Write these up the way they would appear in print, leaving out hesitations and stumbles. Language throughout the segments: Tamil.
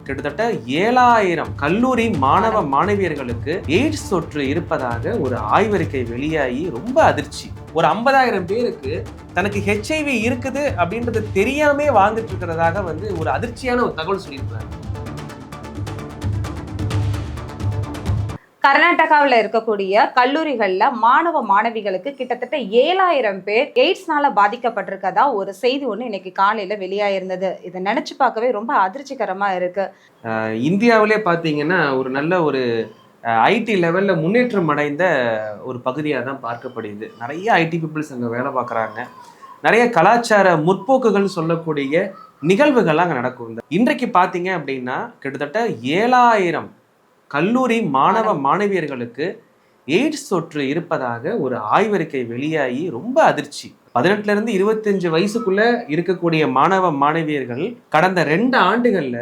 கிட்டத்தட்ட 7000 கல்லூரி மாணவ மாணவியர்களுக்கு எய்ட்ஸ் தொற்று இருப்பதாக ஒரு ஆய்வறிக்கை வெளியாகி ரொம்ப அதிர்ச்சி. ஒரு 50,000 பேருக்கு தனக்கு HIV இருக்குது அப்படின்றது தெரியாமே வாழ்ந்துட்டு இருக்கிறதாக ஒரு அதிர்ச்சியான ஒரு தகவல் சொல்லியிருக்கிறாங்க. கர்நாடகாவில் இருக்கக்கூடிய கல்லூரிகள்ல மாணவ மாணவிகளுக்கு கிட்டத்தட்ட 7000 பேர் எய்ட்ஸ்னால பாதிக்கப்பட்டிருக்கதா ஒரு செய்தி ஒன்று இன்னைக்கு காலையில வெளியாயிருந்தது. இதை நினைச்சு பார்க்கவே ரொம்ப அதிர்ச்சிகரமா இருக்கு. இந்தியாவிலே பார்த்தீங்கன்னா ஒரு நல்ல ஒரு ஐடி லெவல்ல முன்னேற்றம் அடைந்த ஒரு பகுதியாக தான் பார்க்கப்படுது. நிறைய ஐடி பீப்புள்ஸ் அங்கே வேலை பார்க்குறாங்க. நிறைய கலாச்சார முற்போக்குகள் சொல்லக்கூடிய நிகழ்வுகள்லாம் அங்கே நடக்கும். இன்றைக்கு பார்த்தீங்க அப்படின்னா கிட்டத்தட்ட 7000 கல்லூரி மாணவ மாணவியர்களுக்கு எய்ட்ஸ் தொற்று இருப்பதாக ஒரு ஆய்வறிக்கை வெளியாகி ரொம்ப அதிர்ச்சி. 18 இருந்து 25 வயசுக்குள்ள இருக்கக்கூடிய மாணவ மாணவியர்கள் கடந்த 2 ஆண்டுகள்ல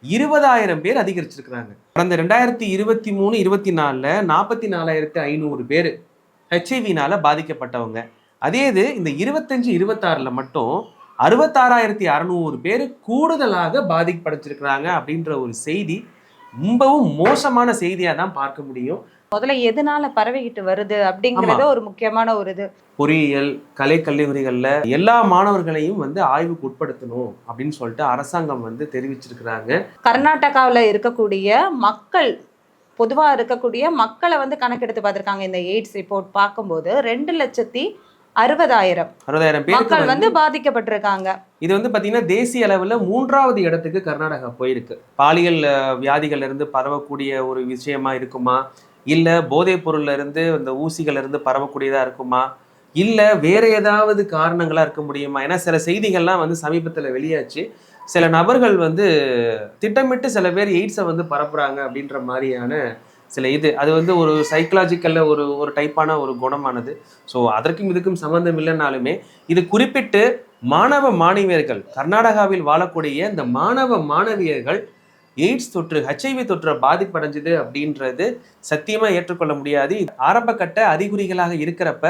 20,000 பேர் அதிகரிச்சிருக்கிறாங்க. கடந்த 2023-24 44,500 பேர் ஹெச்ஐவினால பாதிக்கப்பட்டவங்க. அதே இது இந்த 25-26 மட்டும் 66,600 பேர் கூடுதலாக பாதிப்படைச்சிருக்கிறாங்க அப்படின்ற ஒரு செய்தி ரொம்பவும் மோசமான செய்தியா தான் பார்க்க முடியும். முதல்ல எதனால பரவிக்கிட்டு வருது அப்படிங்கறது ஒரு முக்கியமான ஒரு இது. பொறியியல் கலை கல்லூரிகள்ல எல்லா மாணவர்களையும் ஆய்வுக்கு உட்படுத்தணும் அப்படின்னு சொல்லிட்டு அரசாங்கம் தெரிவிச்சிருக்கிறாங்க. கர்நாடகாவில் இருக்கக்கூடிய மக்கள் பொதுவா இருக்கக்கூடிய மக்களை கணக்கெடுத்து பார்த்திருக்காங்க. இந்த எய்ட்ஸ் ரிப்போர்ட் பார்க்கும்போது 2,60,000 மக்கள் பாதிக்கப்பட்டிருக்காங்க. இது பாத்தீங்கன்னா தேசிய அளவுல 3வது இடத்துக்கு கர்நாடகா போயிருக்கு. பாலியல் வியாதிகள்ல இருந்து பரவக்கூடிய ஒரு விஷயமா இருக்குமா, இல்ல போதைப் பொருள்ல இருந்து இந்த ஊசிகள் இருந்து பரவக்கூடியதா இருக்குமா, இல்ல வேற ஏதாவது காரணங்களா இருக்க முடியுமா? ஏன்னா சில செய்திகள்லாம் சமீபத்துல வெளியாச்சு. சில நபர்கள் திட்டமிட்டு சில பேர் எய்ட்ஸை பரப்புறாங்க அப்படின்ற மாதிரியான சில அது ஒரு சைக்கலாஜிக்கல்ல ஒரு டைப்பான ஒரு குணமானது. ஸோ அதற்கும் இதுக்கும் சம்பந்தம் இல்லைனாலுமே இது குறிப்பிட்டு மாணவ மாணவியர்கள் கர்நாடகாவில் வாழக்கூடிய இந்த மாணவ மாணவியர்கள் எய்ட்ஸ் தொற்று HIV தொற்று பாதிப்படைஞ்சது அப்படின்றது சத்தியமா ஏற்றுக்கொள்ள முடியாது. ஆரம்ப கட்ட அறிகுறிகளாக இருக்கிறப்ப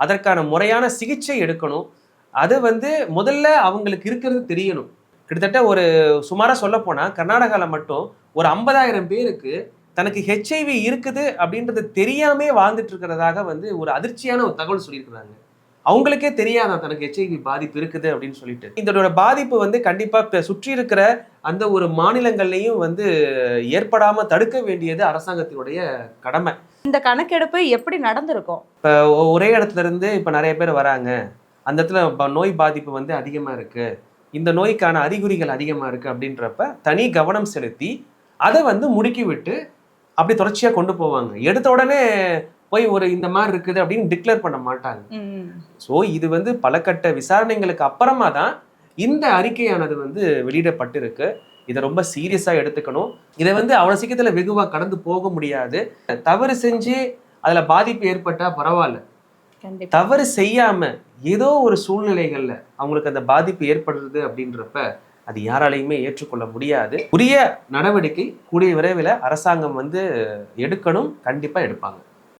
அதற்கான முறையான சிகிச்சை எடுக்கணும். அது முதல்ல அவங்களுக்கு இருக்கிறது தெரியணும். கிட்டத்தட்ட ஒரு சுமாரா சொல்ல போனா கர்நாடகாவில் மட்டும் ஒரு 50,000 பேருக்கு தனக்கு HIV இருக்குது அப்படின்றது தெரியாமே வாழ்ந்துட்டு இருக்கிறதாக ஒரு அதிர்ச்சியான ஒரு தகவல் சொல்லியிருக்கிறாங்க. அவங்களுக்கே தெரியாதான் தனக்கு HIV பாதிப்பு இருக்குது அப்படின்னு சொல்லிட்டு. இதோட பாதிப்பு கண்டிப்பா சுற்றி இருக்கிற அந்த ஒரு மாநிலங்கள்லையும் ஏற்படாம தடுக்க வேண்டியது அரசாங்கத்தினுடைய கடமை. இந்த கணக்கெடுப்பு எப்படி நடந்திருக்கும்? இப்ப ஒரே இடத்துல இருந்து இப்ப நிறைய பேர் வராங்க, அந்த இடத்துல நோய் பாதிப்பு அதிகமா இருக்கு, இந்த நோய்க்கான அறிகுறிகள் அதிகமா இருக்கு அப்படின்றப்ப தனி கவனம் செலுத்தி அதை முடுக்கி விட்டு அப்படி தொடர்ச்சியா கொண்டு போவாங்க. எடுத்த உடனே போய் ஒரு இந்த மாதிரி இருக்குது அப்படின்னு டிக்ளேர் பண்ண மாட்டாங்க. ஸோ இது பல கட்ட விசாரணைகளுக்கு அப்புறமா தான் இந்த அறிக்கையானது வெளியிடப்பட்டிருக்கு. இதை ரொம்ப சீரியஸா எடுத்துக்கணும். இதை அவ்வளவு சீக்கிரத்துல வெகுவா கடந்து போக முடியாது. தவறு செஞ்சு அதுல பாதிப்பு ஏற்பட்டா பரவாயில்ல, தவறு செய்யாம ஏதோ ஒரு சூழ்நிலைகள்ல அவங்களுக்கு அந்த பாதிப்பு ஏற்படுறது அப்படின்றப்ப அது யாராலையுமே ஏற்றுக்கொள்ள முடியாது. உரிய நடவடிக்கை கூடிய விரைவில் அரசாங்கம் எடுக்கணும், கண்டிப்பா எடுப்பாங்க.